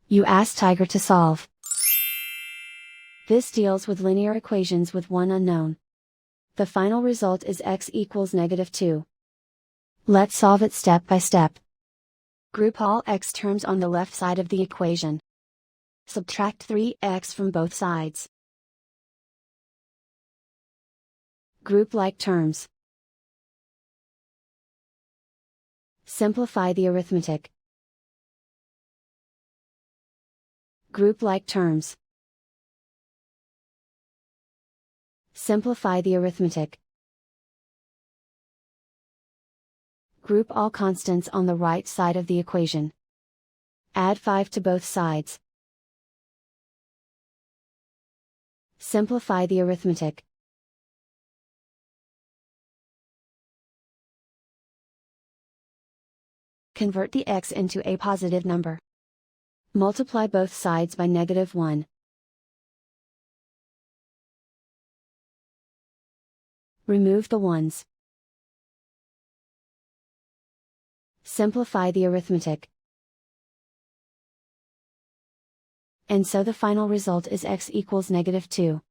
You ask Tiger to solve. This deals with linear equations with one unknown. The final result is x equals -2. Let's solve it step by step. Group all x terms on the left side of the equation. Subtract 3x from both sides. Group like terms. Simplify the arithmetic. Group like terms. Simplify the arithmetic. Group all constants on the right side of the equation. Add 5 to both sides. Simplify the arithmetic. Convert the x into a positive number. Multiply both sides by -1. Remove the ones. Simplify the arithmetic. And so the final result is x equals -2.